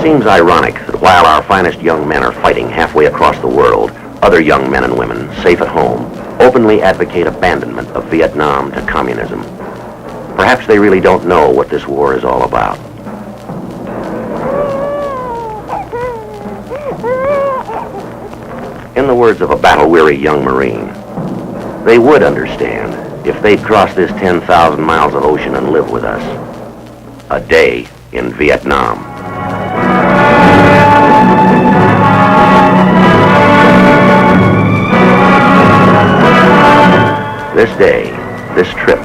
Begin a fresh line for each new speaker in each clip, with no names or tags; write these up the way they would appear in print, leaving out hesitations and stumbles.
seems ironic that while our finest young men are fighting halfway across the world, other young men and women, safe at home, openly advocate abandonment of Vietnam to communism. Perhaps they really don't know what this war is all about. In the words of a battle-weary young Marine, they would understand if they'd cross this 10,000 miles of ocean and live with us. A day in Vietnam. This day, this trip,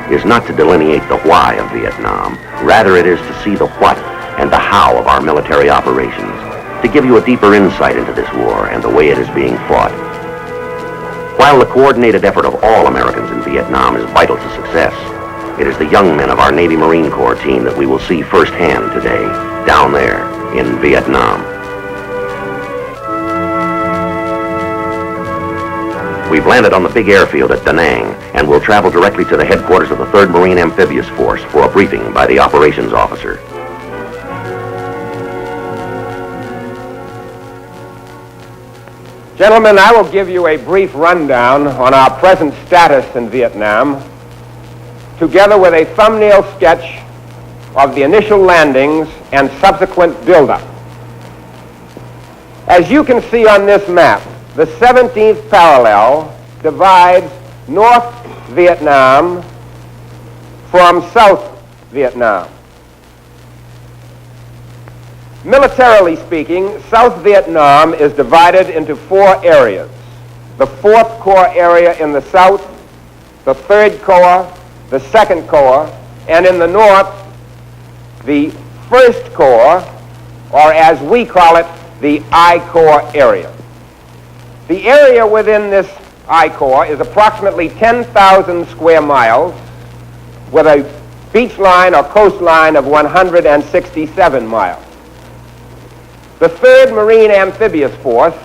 is not to delineate the why of Vietnam. Rather, it is to see the what and the how of our military operations, to give you a deeper insight into this war and the way it is being fought. While the coordinated effort of all Americans in Vietnam is vital to success, it is the young men of our Navy Marine Corps team that we will see firsthand today, down there in Vietnam. We've landed on the big airfield at Da Nang and will travel directly to the headquarters of the 3rd Marine Amphibious Force for a briefing by the operations officer.
Gentlemen, I will give you a brief rundown on our present status in Vietnam, together with a thumbnail sketch of the initial landings and subsequent buildup. As you can see on this map, the 17th parallel divides North Vietnam from South Vietnam. Militarily speaking, South Vietnam is divided into 4 areas. The 4th Corps area in the south, the 3rd Corps, the 2nd Corps, and in the north, the 1st Corps, or as we call it, the I Corps area. The area within this I Corps is approximately 10,000 square miles with a beach line or coastline of 167 miles. The 3rd Marine Amphibious Force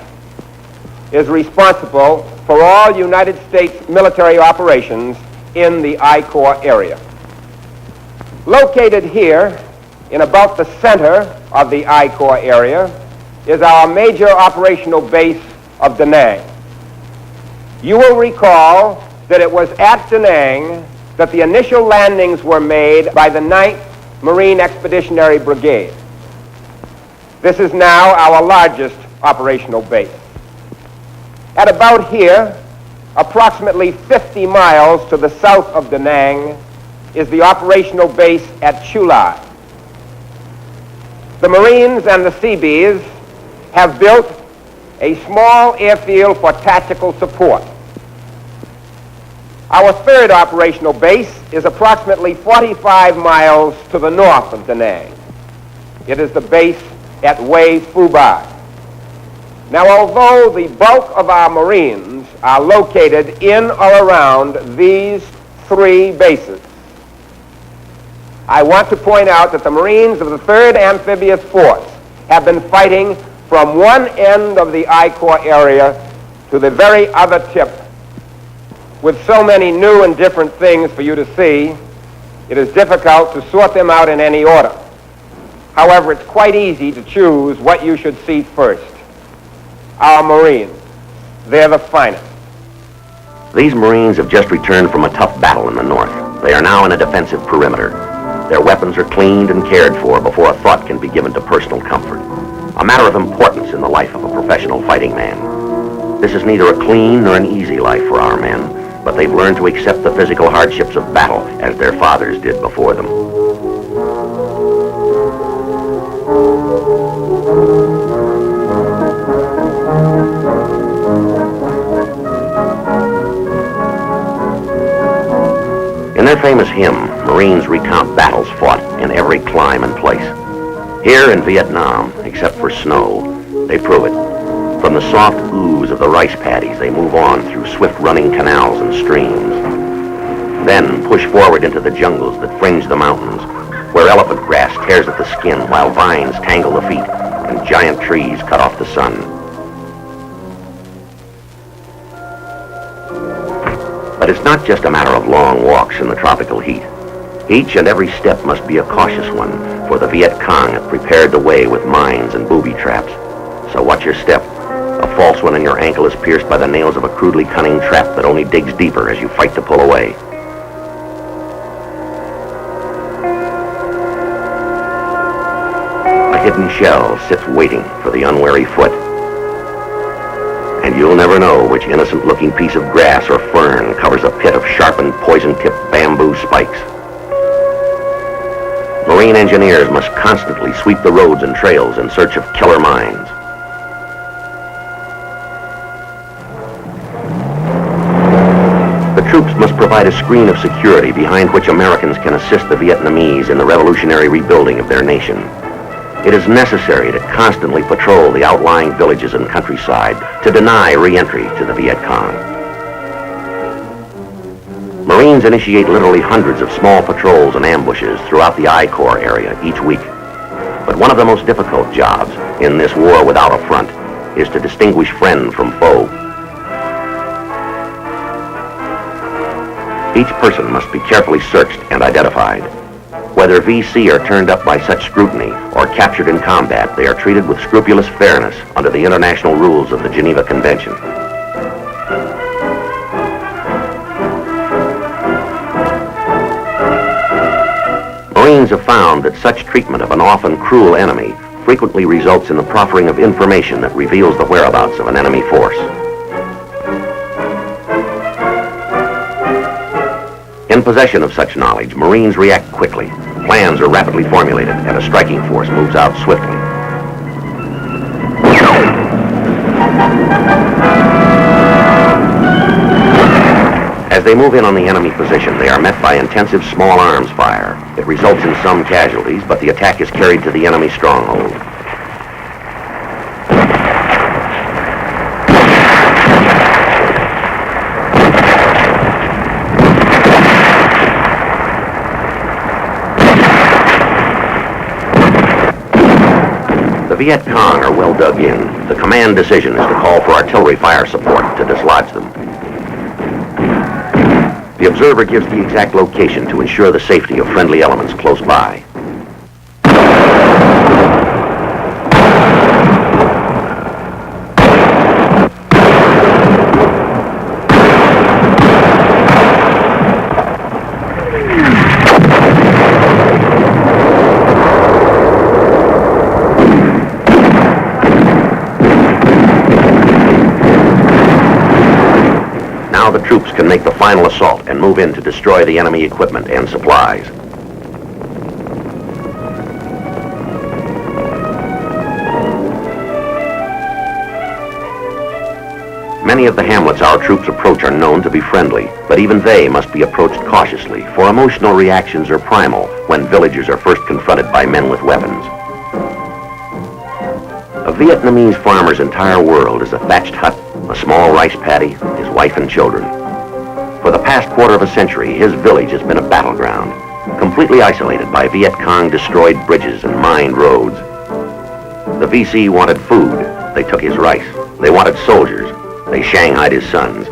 is responsible for all United States military operations in the I Corps area. Located here in about the center of the I Corps area is our major operational base of Da Nang. You will recall that it was at Da Nang that the initial landings were made by the 9th Marine Expeditionary Brigade. This is now our largest operational base. At about here, approximately 50 miles to the south of Da Nang, is the operational base at Chu Lai. The Marines and the Seabees have built a small airfield for tactical support. Our 3rd operational base is approximately 45 miles to the north of Da Nang. It is the base at Hue Phu Bai. Now, although the bulk of our Marines are located in or around these 3 bases, I want to point out that the Marines of the 3rd Amphibious Force have been fighting from one end of the I Corps area to the very other tip. With so many new and different things for you to see, it is difficult to sort them out in any order. However, it's quite easy to choose what you should see first. Our Marines. They're the finest.
These Marines have just returned from a tough battle in the north. They are now in a defensive perimeter. Their weapons are cleaned and cared for before a thought can be given to personal comfort. A matter of importance in the life of a professional fighting man. This is neither a clean nor an easy life for our men, but they've learned to accept the physical hardships of battle as their fathers did before them. In their famous hymn, Marines recount battles fought in every clime and place. Here in Vietnam, except for snow, they prove it. From the soft ooze of the rice paddies, they move on through swift-running canals and streams. Then push forward into the jungles that fringe the mountains, where elephant grass tears at the skin while vines tangle the feet and giant trees cut off the sun. But it's not just a matter of long walks in the tropical heat. Each and every step must be a cautious one, for the Viet Cong have prepared the way with mines and booby traps. So watch your step. A false one and your ankle is pierced by the nails of a crudely cunning trap that only digs deeper as you fight to pull away. A hidden shell sits waiting for the unwary foot. And you'll never know which innocent-looking piece of grass or fern covers a pit of sharpened, poison-tipped bamboo spikes. Marine engineers must constantly sweep the roads and trails in search of killer mines. The troops must provide a screen of security behind which Americans can assist the Vietnamese in the revolutionary rebuilding of their nation. It is necessary to constantly patrol the outlying villages and countryside to deny re-entry to the Viet Cong. Marines initiate literally hundreds of small patrols and ambushes throughout the I Corps area each week. But one of the most difficult jobs in this war without a front is to distinguish friend from foe. Each person must be carefully searched and identified. Whether VC are turned up by such scrutiny or captured in combat, they are treated with scrupulous fairness under the international rules of the Geneva Convention. Marines have found that such treatment of an often cruel enemy frequently results in the proffering of information that reveals the whereabouts of an enemy force. In possession of such knowledge, Marines react quickly. Plans are rapidly formulated, and a striking force moves out swiftly. As they move in on the enemy position, they are met by intensive small arms fire. It results in some casualties, but the attack is carried to the enemy stronghold. The Viet Cong are well dug in. The command decision is to call for artillery fire support to dislodge them. The observer gives the exact location to ensure the safety of friendly elements close by. Now the troops can make the final assault and move in to destroy the enemy equipment and supplies. Many of the hamlets our troops approach are known to be friendly, but even they must be approached cautiously, for emotional reactions are primal when villagers are first confronted by men with weapons. A Vietnamese farmer's entire world is a thatched hut, a small rice paddy, his wife and children. For the past quarter of a century, his village has been a battleground, completely isolated by Viet Cong destroyed bridges and mined roads. The VC wanted food. They took his rice. They wanted soldiers. They shanghaied his sons.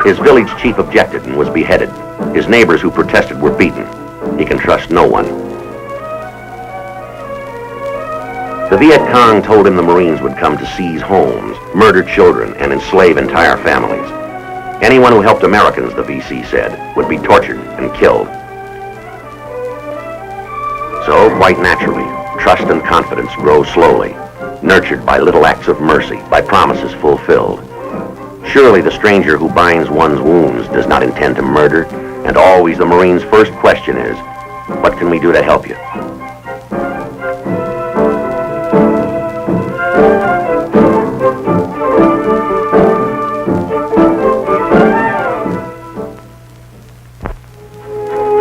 His village chief objected and was beheaded. His neighbors who protested were beaten. He can trust no one. The Viet Cong told him the Marines would come to seize homes, murder children, and enslave entire families. Anyone who helped Americans, the VC said, would be tortured and killed. So, quite naturally, trust and confidence grow slowly, nurtured by little acts of mercy, by promises fulfilled. Surely the stranger who binds one's wounds does not intend to murder, and always the Marine's first question is, what can we do to help you?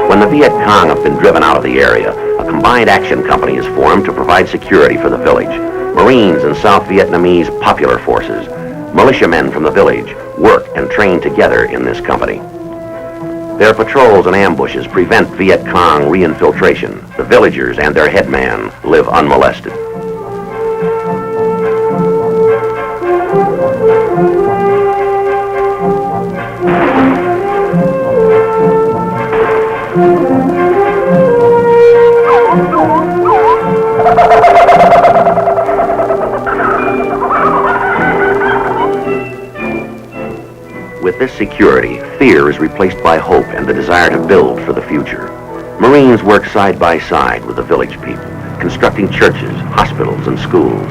When the Viet Cong have been driven out of the area, a combined action company is formed to provide security for the village. Marines and South Vietnamese popular forces, militiamen from the village, work and train together in this company. Their patrols and ambushes prevent Viet Cong re-infiltration. The villagers and their headman live unmolested. With this security, fear is replaced by hope and the desire to build for the future. Marines work side by side with the village people, constructing churches, hospitals, and schools.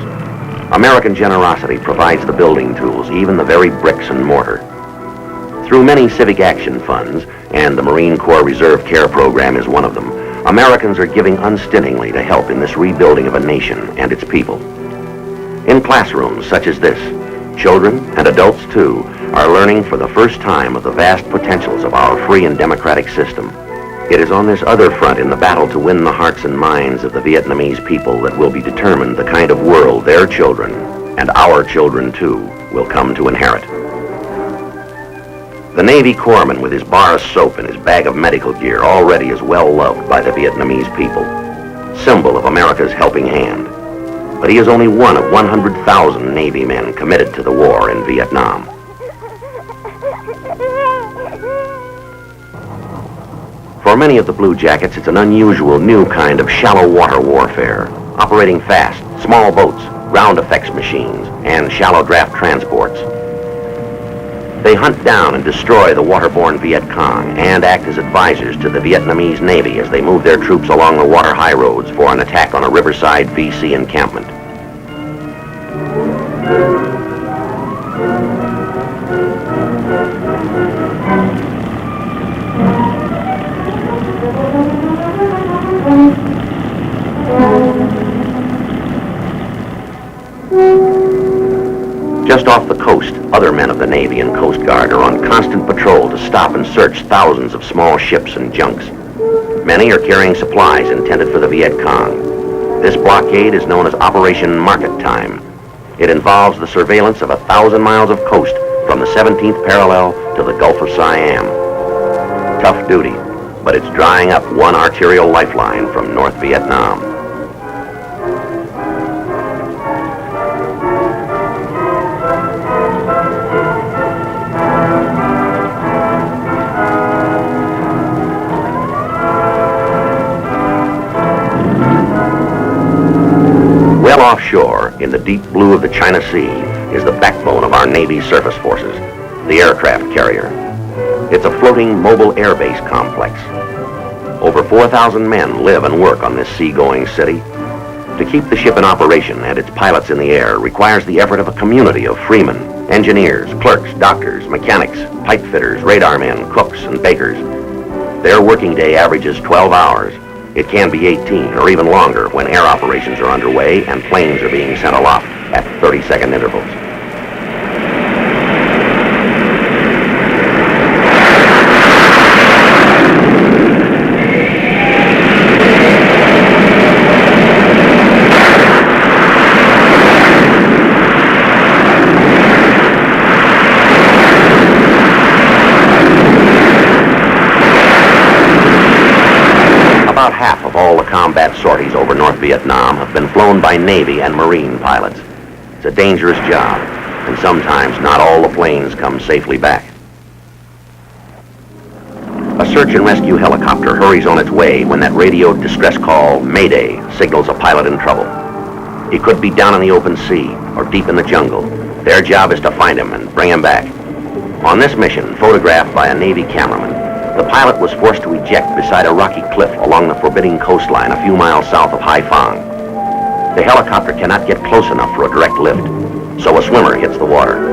American generosity provides the building tools, even the very bricks and mortar. Through many civic action funds, and the Marine Corps Reserve Care Program is one of them, Americans are giving unstintingly to help in this rebuilding of a nation and its people. In classrooms such as this, children, and adults too, are learning for the first time of the vast potentials of our free and democratic system. It is on this other front in the battle to win the hearts and minds of the Vietnamese people that will be determined the kind of world their children, and our children too, will come to inherit. The Navy corpsman with his bar of soap and his bag of medical gear already is well loved by the Vietnamese people, symbol of America's helping hand. But he is only one of 100,000 Navy men committed to the war in Vietnam. For many of the Blue Jackets, it's an unusual new kind of shallow water warfare, operating fast, small boats, ground effects machines, and shallow draft transports. They hunt down and destroy the waterborne Viet Cong and act as advisors to the Vietnamese Navy as they move their troops along the water high roads for an attack on a riverside VC encampment. Just off the coast, other men of the Navy and Coast Guard are on constant patrol to stop and search thousands of small ships and junks. Many are carrying supplies intended for the Viet Cong. This blockade is known as Operation Market Time. It involves the surveillance of 1,000 miles of coast from the 17th parallel to the Gulf of Siam. Tough duty, but it's drying up one arterial lifeline from North Vietnam. Well offshore, in the deep blue of the China Sea, is the backbone of our Navy surface forces, the aircraft carrier. It's a floating mobile air base complex. Over 4,000 men live and work on this seagoing city. To keep the ship in operation and its pilots in the air requires the effort of a community of freemen, engineers, clerks, doctors, mechanics, pipe fitters, radar men, cooks, and bakers. Their working day averages 12 hours. It can be 18 or even longer when air operations are underway and planes are being sent aloft at 30-second intervals. About half of all the combat sorties over North Vietnam have been flown by Navy and Marine pilots. It's a dangerous job, and sometimes not all the planes come safely back. A search and rescue helicopter hurries on its way when that radioed distress call, Mayday, signals a pilot in trouble. He could be down in the open sea or deep in the jungle. Their job is to find him and bring him back. On this mission, photographed by a Navy cameraman, the pilot was forced to eject beside a rocky cliff along the forbidding coastline a few miles south of Haiphong. The helicopter cannot get close enough for a direct lift, so a swimmer hits the water.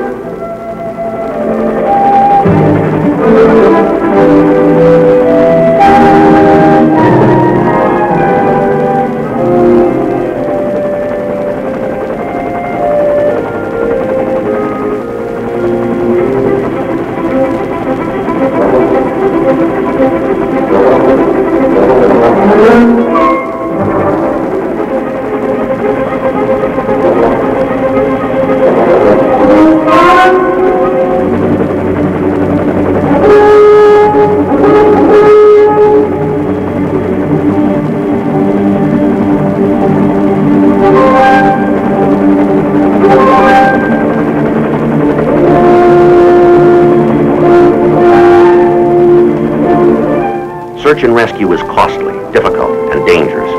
Search and rescue is costly, difficult, and dangerous,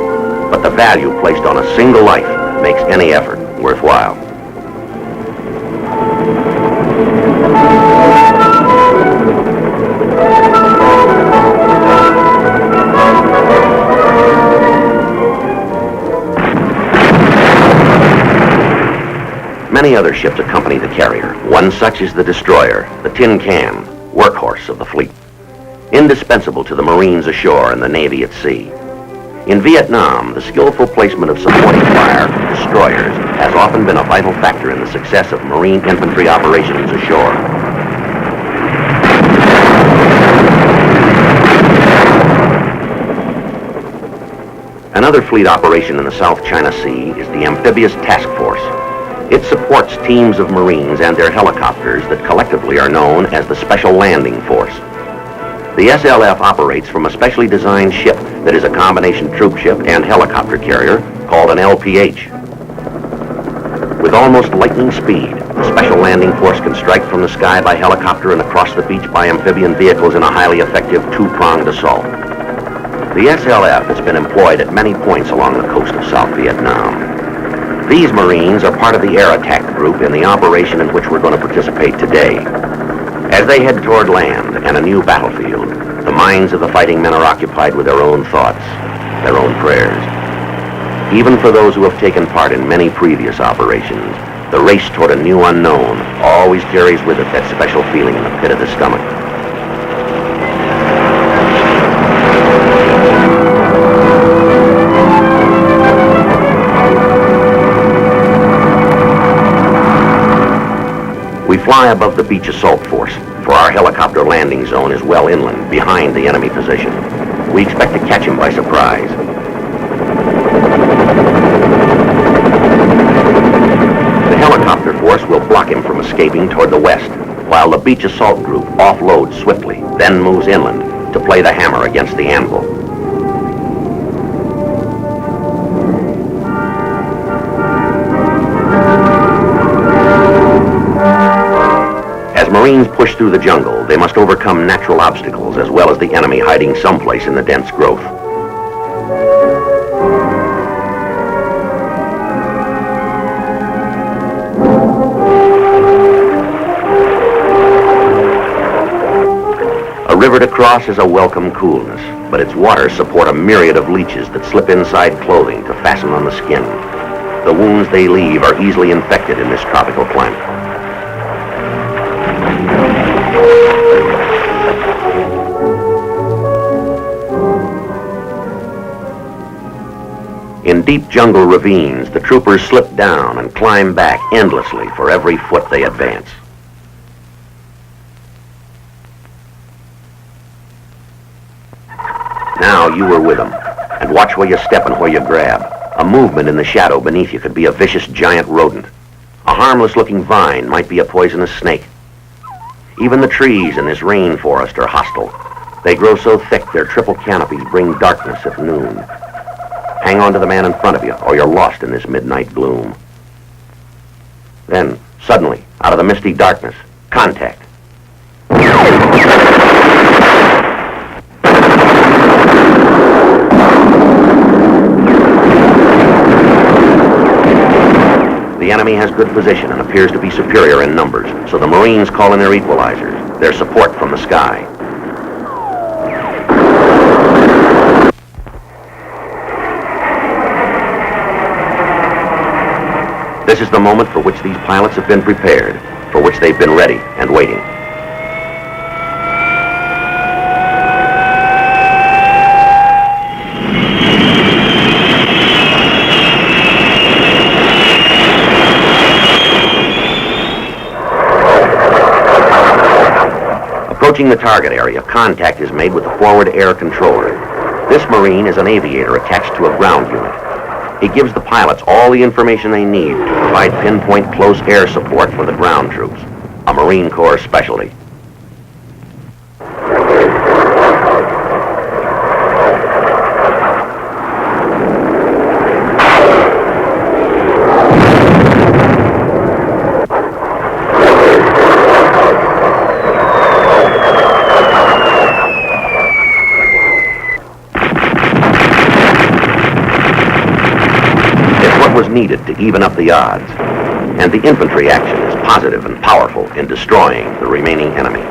but the value placed on a single life makes any effort worthwhile. Many other ships accompany the carrier. One such is the destroyer, the tin can, workhorse of the fleet, indispensable to the Marines ashore and the Navy at sea. In Vietnam, the skillful placement of supporting fire, destroyers, has often been a vital factor in the success of Marine infantry operations ashore. Another fleet operation in the South China Sea is the Amphibious Task Force. It supports teams of Marines and their helicopters that collectively are known as the Special Landing Force. The SLF operates from a specially designed ship that is a combination troop ship and helicopter carrier called an LPH. With almost lightning speed, the Special Landing Force can strike from the sky by helicopter and across the beach by amphibian vehicles in a highly effective two-pronged assault. The SLF has been employed at many points along the coast of South Vietnam. These Marines are part of the air attack group in the operation in which we're going to participate today. As they head toward land and a new battlefield, the minds of the fighting men are occupied with their own thoughts, their own prayers. Even for those who have taken part in many previous operations, the race toward a new unknown always carries with it that special feeling in the pit of the stomach. We fly above the beach assault force, for our helicopter landing zone is well inland, behind the enemy position. We expect to catch him by surprise. The helicopter force will block him from escaping toward the west, while the beach assault group offloads swiftly, then moves inland to play the hammer against the anvil. Marines push through the jungle, they must overcome natural obstacles as well as the enemy hiding someplace in the dense growth. A river to cross is a welcome coolness, but its waters support a myriad of leeches that slip inside clothing to fasten on the skin. The wounds they leave are easily infected in this tropical climate. In deep jungle ravines, the troopers slip down and climb back endlessly for every foot they advance. Now you are with them, and watch where you step and where you grab. A movement in the shadow beneath you could be a vicious giant rodent. A harmless-looking vine might be a poisonous snake. Even the trees in this rainforest are hostile. They grow so thick their triple canopies bring darkness at noon. Hang on to the man in front of you, or you're lost in this midnight gloom. Then, suddenly, out of the misty darkness, contact. The enemy has good position and appears to be superior in numbers, so the Marines call in their equalizers, their support from the sky. This is the moment for which these pilots have been prepared, for which they've been ready and waiting. Approaching the target area, contact is made with the forward air controller. This Marine is an aviator attached to a ground unit. He gives the pilots all the information they need to provide pinpoint close air support for the ground troops, a Marine Corps specialty. Was needed to even up the odds, and the infantry action is positive and powerful in destroying the remaining enemy.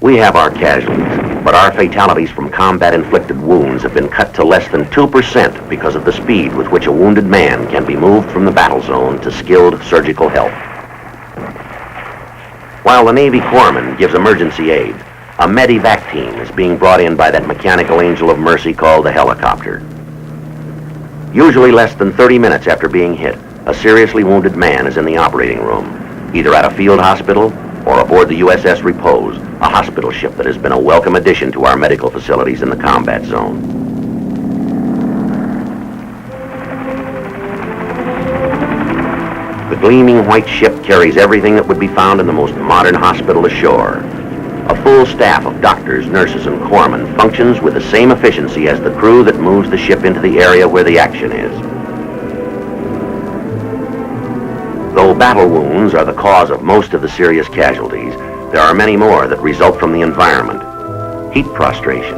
We have our casualties, but our fatalities from combat-inflicted wounds have been cut to less than 2% because of the speed with which a wounded man can be moved from the battle zone to skilled surgical help. While the Navy corpsman gives emergency aid, a medevac team is being brought in by that mechanical angel of mercy called a helicopter. Usually less than 30 minutes after being hit, a seriously wounded man is in the operating room, either at a field hospital or aboard the USS Repose, a hospital ship that has been a welcome addition to our medical facilities in the combat zone. The gleaming white ship carries everything that would be found in the most modern hospital ashore. A full staff of doctors, nurses, and corpsmen functions with the same efficiency as the crew that moves the ship into the area where the action is. Though battle wounds are the cause of most of the serious casualties, there are many more that result from the environment. Heat prostration,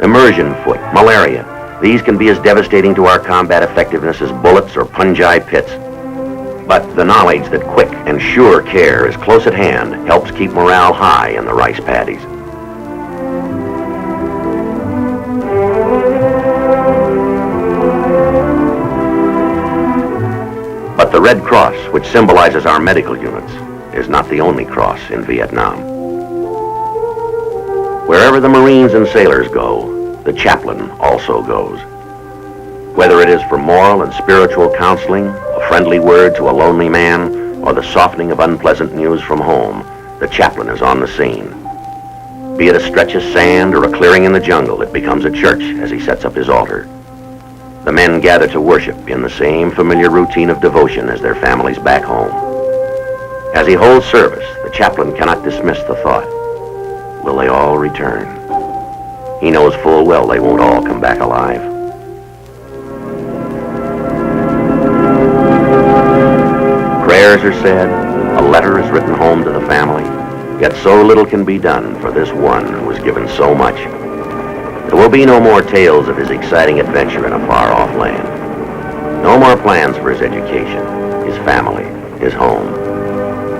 immersion foot, malaria. These can be as devastating to our combat effectiveness as bullets or pungi pits. But the knowledge that quick and sure care is close at hand helps keep morale high in the rice paddies. But the Red Cross, which symbolizes our medical units, is not the only cross in Vietnam. Wherever the Marines and sailors go, the chaplain also goes. Whether it is for moral and spiritual counseling, a friendly word to a lonely man, or the softening of unpleasant news from home, the chaplain is on the scene. Be it a stretch of sand or a clearing in the jungle, it becomes a church as he sets up his altar. The men gather to worship in the same familiar routine of devotion as their families back home. As he holds service, the chaplain cannot dismiss the thought, will they all return? He knows full well they won't all come back alive. Prayers are said, a letter is written home to the family, yet so little can be done for this one who was given so much. There will be no more tales of his exciting adventure in a far-off land. No more plans for his education, his family, his home.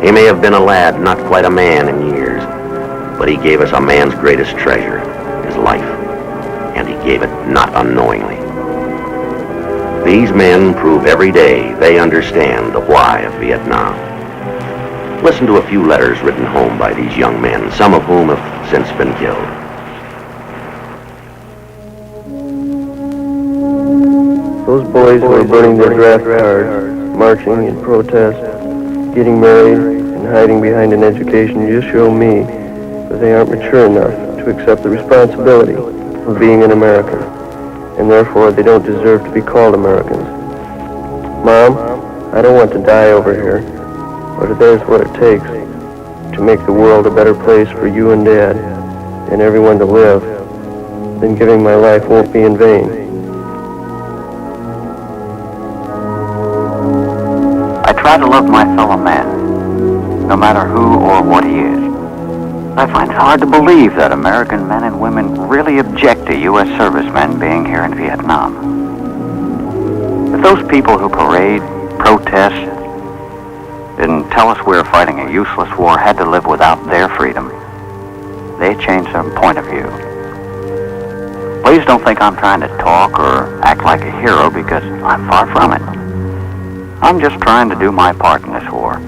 He may have been a lad, not quite a man in years, but he gave us a man's greatest treasure, his life, and he gave it not unknowingly. These men prove every day they understand the why of Vietnam. Listen to a few letters written home by these young men, some of whom have since been killed.
Those boys who are burning their draft cards, marching in protest, getting married, and hiding behind an education just show me that they aren't mature enough to accept the responsibility of being an American, and therefore they don't deserve to be called Americans. Mom, I don't want to die over here, but if there's what it takes to make the world a better place for you and Dad and everyone to live, then giving my life won't be in vain.
I try to love my fellow man, no matter who or what he is. I find it hard to believe that American men and women really object to U.S. servicemen being here in Vietnam. If those people who parade, protest, and tell us we're fighting a useless war had to live without their freedom, they change their point of view. Please don't think I'm trying to talk or act like a hero, because I'm far from it. I'm just trying to do my part in this war.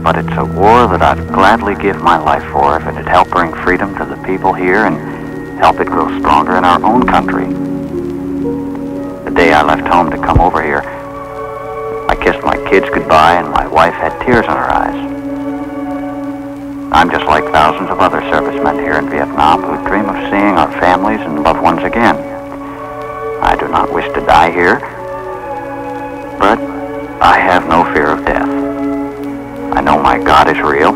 But it's a war that I'd gladly give my life for if it'd help bring freedom to the people here and help it grow stronger in our own country. The day I left home to come over here, I kissed my kids goodbye and my wife had tears in her eyes. I'm just like thousands of other servicemen here in Vietnam who dream of seeing our families and loved ones again. I do not wish to die here, but I have no fear of death. I know my God is real,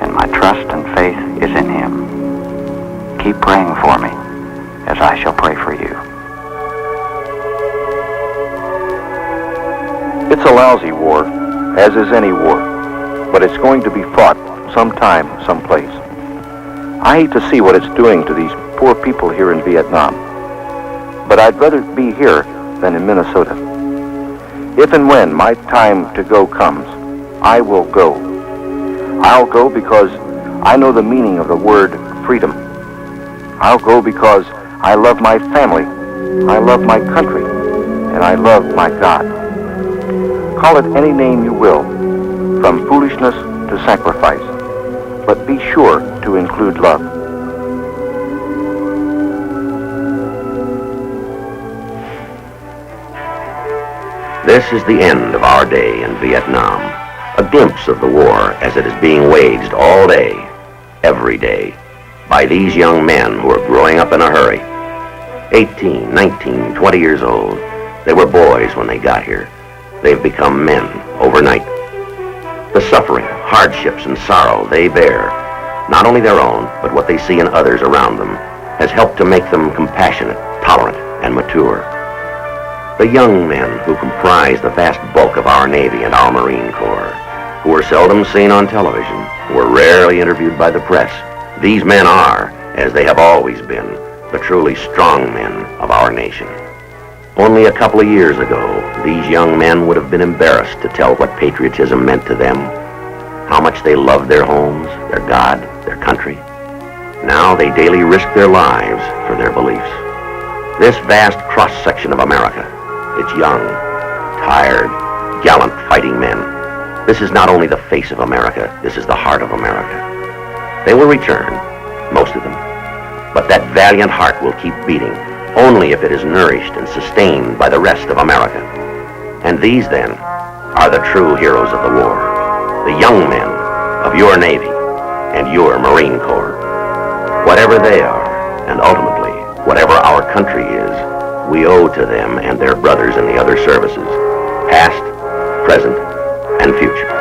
and my trust and faith is in Him. Keep praying for me, as I shall pray for you.
It's a lousy war, as is any war, but it's going to be fought sometime, someplace. I hate to see what it's doing to these poor people here in Vietnam, but I'd rather be here than in Minnesota. If and when my time to go comes, I will go. I'll go because I know the meaning of the word freedom. I'll go because I love my family, I love my country, and I love my God. Call it any name you will, from foolishness to sacrifice, but be sure to include love.
This is the end of our day in Vietnam, a glimpse of the war as it is being waged all day, every day, by these young men who are growing up in a hurry. 18, 19, 20 years old. They were boys when they got here. They've become men overnight. The suffering, hardships, and sorrow they bear, not only their own, but what they see in others around them, has helped to make them compassionate, tolerant, and mature. The young men who comprise the vast bulk of our Navy and our Marine Corps, who are seldom seen on television, who are rarely interviewed by the press, these men are, as they have always been, the truly strong men of our nation. Only a couple of years ago, these young men would have been embarrassed to tell what patriotism meant to them, how much they loved their homes, their God, their country. Now they daily risk their lives for their beliefs. This vast cross-section of America, it's young, tired, gallant fighting men. This is not only the face of America, this is the heart of America. They will return, most of them, but that valiant heart will keep beating only if it is nourished and sustained by the rest of America. And these, then, are the true heroes of the war, the young men of your Navy and your Marine Corps. Whatever they are, and ultimately, whatever our country is, we owe to them and their brothers in the other services, past, present, and future.